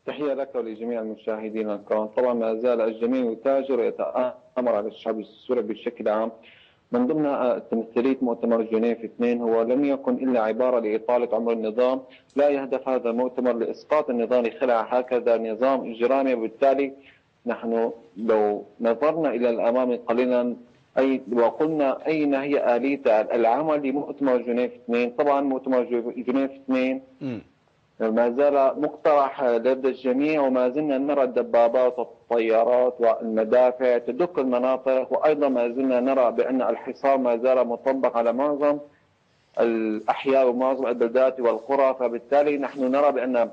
تحية لك ولجميع المشاهدين الكرام. طبعا ما زال الجميع يتاجر ويتآمر على الشعب السوري بشكل عام. من ضمن تمثيلية مؤتمر جنيف 2 هو لم يكن إلا عبارة لإطالة عمر النظام. لا يهدف هذا المؤتمر لإسقاط النظام لخلع هكذا نظام إجرامي، وبالتالي نحن لو نظرنا إلى الأمام قليلا وقلنا أين هي آلية العمل لمؤتمر جنيف 2. طبعا مؤتمر جنيف 2 ما زال مقترح لدى الجميع، وما زلنا نرى الدبابات والطيارات والمدافع تدك المناطق، وأيضا ما زلنا نرى بأن الحصار ما زال مطبق على معظم الأحياء ومعظم البلدات والقرى. فبالتالي نحن نرى بأن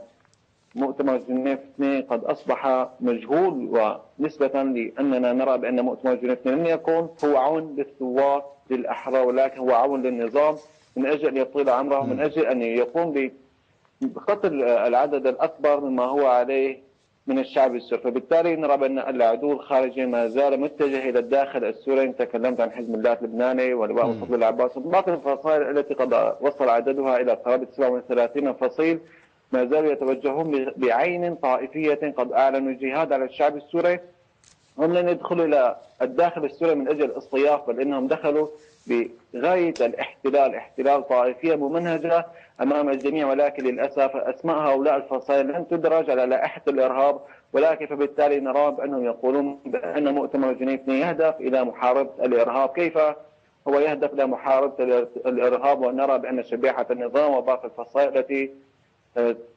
مؤتمر جنيف 2 قد أصبح مجهول، ونسبة لأننا نرى بأن مؤتمر جنيف 2 لم يكن هو عون للثوار للأحرار، ولكن هو عون للنظام من أجل أن يطيل عمره، من أجل أن يقوم بقتل العدد الأكبر مما هو عليه من الشعب السوري. فبالتالي نرى بأن العدو الخارجي ما زال متجه إلى الداخل السوري. تكلمت عن حزب الله اللبناني ولواء الفضل العباس وباقي الفصائل التي قد وصل عددها إلى قرابة 37 فصيل، ما زالوا يتوجهون بعين طائفية. قد أعلنوا الجهاد على الشعب السوري. هم لن يدخلوا إلى الداخل السوري من أجل الاصطياف، بل إنهم دخلوا بغاية الاحتلال، احتلال طائفية ممنهجة أمام الجميع. ولكن للأسف أسماء هؤلاء الفصائل لن تدرج على لائحة الإرهاب، ولكن فبالتالي نرى بأنهم يقولون بأن مؤتمر جنيف يهدف إلى محاربة الإرهاب. كيف هو يهدف إلى محاربة الإرهاب ونرى بأن شبيحة النظام وباقي الفصائل التي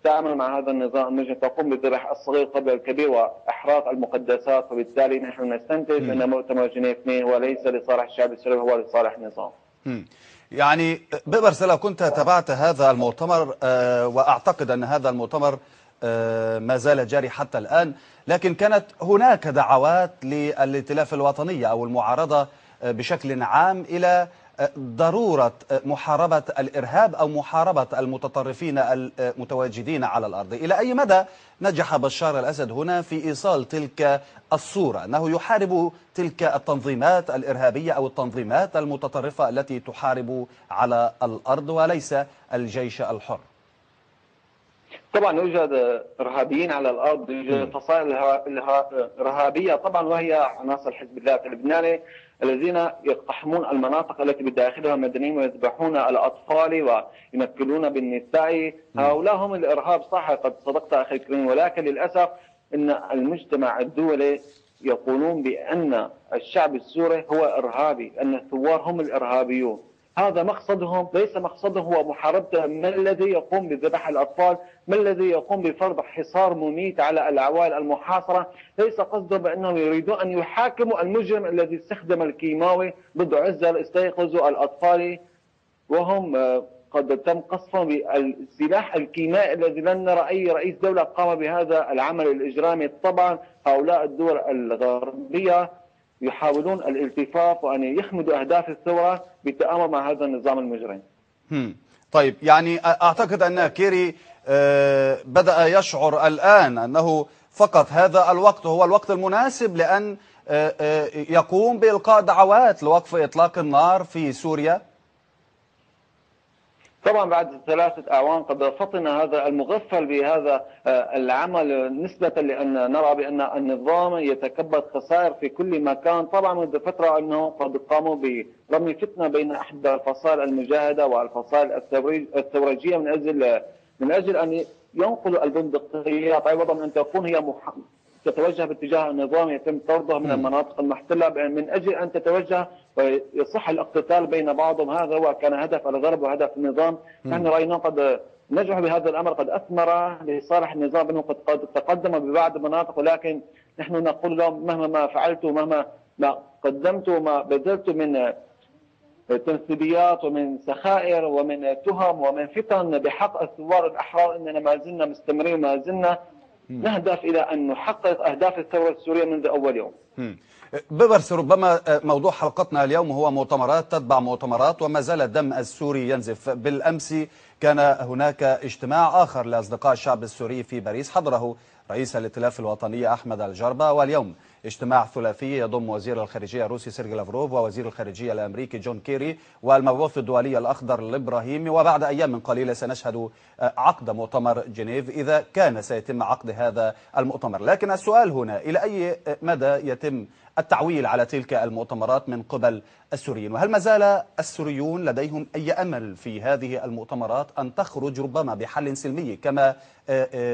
تعمل مع هذا النظام المجرم تقوم بذبح الصغير قبل الكبير واحراق المقدسات؟ وبالتالي نحن نستنتج ان مؤتمر جنيف 2 هو ليس لصالح الشعب السوري، هو لصالح النظام. يعني ببرس، لو كنت تابعت هذا المؤتمر واعتقد ان هذا المؤتمر ما زال جاري حتى الان، لكن كانت هناك دعوات للائتلاف الوطني او المعارضه بشكل عام الى ضرورة محاربة الإرهاب أو محاربة المتطرفين المتواجدين على الأرض. إلى أي مدى نجح بشار الأسد هنا في إيصال تلك الصورة أنه يحارب تلك التنظيمات الإرهابية أو التنظيمات المتطرفة التي تحارب على الأرض وليس الجيش الحر؟ طبعا يوجد إرهابيين على الأرض، يوجد فصائل إرهابية طبعا، وهي عناصر حزب الله اللبناني الذين يقتحمون المناطق التي بداخلها مدنيين ويذبحون الأطفال ويمثلون بالنساء. هؤلاء هم الإرهاب، صح، قد صدقت أخي الكريم. ولكن للأسف أن المجتمع الدولي يقولون بأن الشعب السوري هو إرهابي، أن الثوار هم الإرهابيون. هذا مقصدهم، ليس مقصدهم هو محاربة ما الذي يقوم بذبح الأطفال، ما الذي يقوم بفرض حصار مميت على العوائل المحاصرة. ليس قصدهم بأنهم يريدون أن يحاكموا المجرم الذي استخدم الكيماوي ضد عزل استيقظوا الأطفال وهم قد تم قصفهم بالسلاح الكيميائي الذي لن نرى أي رئيس دولة قام بهذا العمل الإجرامي. طبعا هؤلاء الدول الغربية يحاولون الالتفاف وأن يخمدوا أهداف الثورة بالتآمر مع هذا النظام المجرم. طيب، يعني أعتقد أن كيري بدأ يشعر الآن أنه فقط هذا الوقت هو الوقت المناسب لأن يقوم بإلقاء دعوات لوقف إطلاق النار في سوريا. طبعا بعد 3 أعوام قد فطن هذا المغفل بهذا العمل، نسبة لأن نرى بأن النظام يتكبد خسائر في كل مكان. طبعا منذ فترة أنه قد قاموا برمي فتنة بين أحد الفصائل المجاهدة والفصائل الثورجية من أجل أن ينقلوا البندقيات عوضا من أن تكون هي تتوجه باتجاه النظام، يتم طردها من المناطق المحتلة من أجل أن تتوجه ويصح الاقتتال بين بعضهم. هذا هو كان هدف الغرب وهدف النظام. نحن رأينا قد نجحوا بهذا الأمر، قد أثمر لصالح النظام أنه قد تقدم ببعض المناطق، ولكن نحن نقول لهم مهما ما فعلت ومهما ما قدمت وما بذلت من تنسيبيات ومن سخائر ومن تهم ومن فتن بحق الثوار الأحرار، إننا ما زلنا مستمرين وما زلنا نهدف إلى أن نحقق أهداف الثورة السورية منذ أول يوم. ببرس، ربما موضوع حلقتنا اليوم هو مؤتمرات تتبع مؤتمرات وما زال الدم السوري ينزف. بالأمس كان هناك اجتماع آخر لأصدقاء الشعب السوري في باريس حضره رئيس الائتلاف الوطني أحمد الجربة، واليوم اجتماع ثلاثي يضم وزير الخارجية الروسي سيرجي لافروف ووزير الخارجية الأمريكي جون كيري والمبعوث الدولي الأخضر الإبراهيمي، وبعد أيام قليلة سنشهد عقد مؤتمر جنيف إذا كان سيتم عقد هذا المؤتمر. لكن السؤال هنا، إلى أي مدى يتم التعويل على تلك المؤتمرات من قبل السوريين؟ وهل ما زال السوريون لديهم أي أمل في هذه المؤتمرات أن تخرج ربما بحل سلمي، كما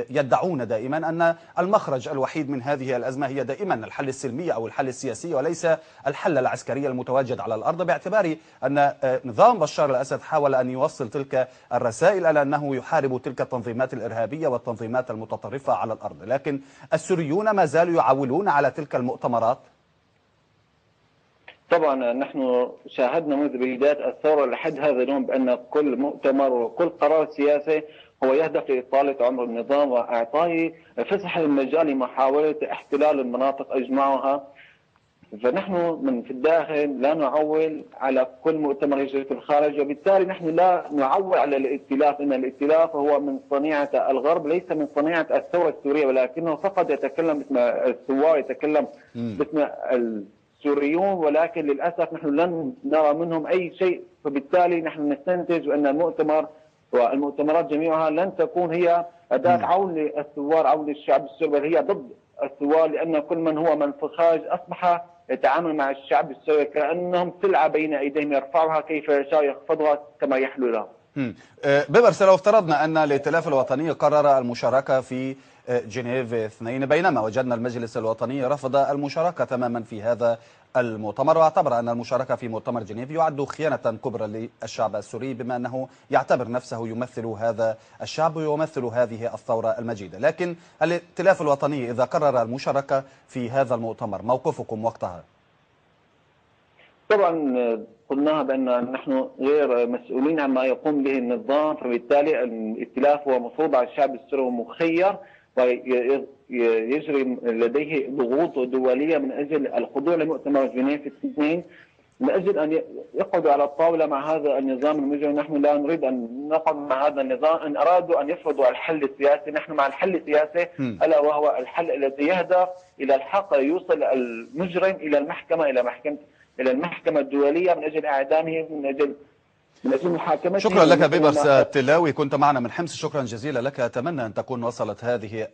يدعون دائما أن المخرج الوحيد من هذه الأزمة هي دائما الحل السلمي أو الحل السياسي وليس الحل العسكري المتواجد على الأرض، باعتبار أن نظام بشار الأسد حاول أن يوصل تلك الرسائل على أنه يحارب تلك التنظيمات الإرهابية والتنظيمات المتطرفة على الأرض. لكن السوريون ما زالوا يعولون على تلك المؤتمرات. طبعا نحن شاهدنا منذ بداية الثورة لحد هذا اليوم بأن كل مؤتمر وكل قرار سياسي هو يهدف لإطالة عمر النظام وإعطائه فسح المجال لمحاولة احتلال المناطق أجمعها. فنحن من في الداخل لا نعول على كل مؤتمر يجري في الخارج، وبالتالي نحن لا نعول على الائتلاف، إن الائتلاف هو من صنيعة الغرب ليس من صنيعة الثورة السورية، ولكنه فقط يتكلم باسم الثوار، يتكلم باسم السوريون، ولكن للأسف نحن لن نرى منهم أي شيء. فبالتالي نحن نستنتج أن المؤتمر والمؤتمرات جميعها لن تكون هي أداة عون للثوار أو للشعب السوري، بل هي ضد الثوار، لأن كل من هو منفخاج أصبح يتعامل مع الشعب السوري كأنهم سلعة بين أيديهم يرفعها كيف يشاء يخفضها كما يحلو له. ببرس، لو افترضنا أن الائتلاف الوطني قرر المشاركة في جنيف 2، بينما وجدنا المجلس الوطني رفض المشاركة تماما في هذا المؤتمر، واعتبر أن المشاركة في مؤتمر جنيف يعد خيانة كبرى للشعب السوري، بما أنه يعتبر نفسه يمثل هذا الشعب ويمثل هذه الثورة المجيدة. لكن الائتلاف الوطني إذا قرر المشاركة في هذا المؤتمر، موقفكم وقتها؟ طبعا قلنا بأن نحن غير مسؤولين عما يقوم به النظام، فبالتالي الائتلاف هو مفروض على الشعب السوري ومخير، ويجري لديه ضغوط دولية من أجل الخضوع لمؤتمر جنيف 2، من أجل أن يقعدوا على الطاولة مع هذا النظام المجرم. نحن لا نريد أن نقعد مع هذا النظام. إن أرادوا أن يفرضوا الحل السياسي، نحن مع الحل السياسي، ألا وهو الحل الذي يهدف إلى الحق، يوصل المجرم إلى المحكمة الدولية من أجل إعدامه، من أجل محاكمته. شكرا لك بيبرس التلاوي، كنت معنا من حمص، شكرا جزيلا لك. أتمنى أن تكون وصلت هذه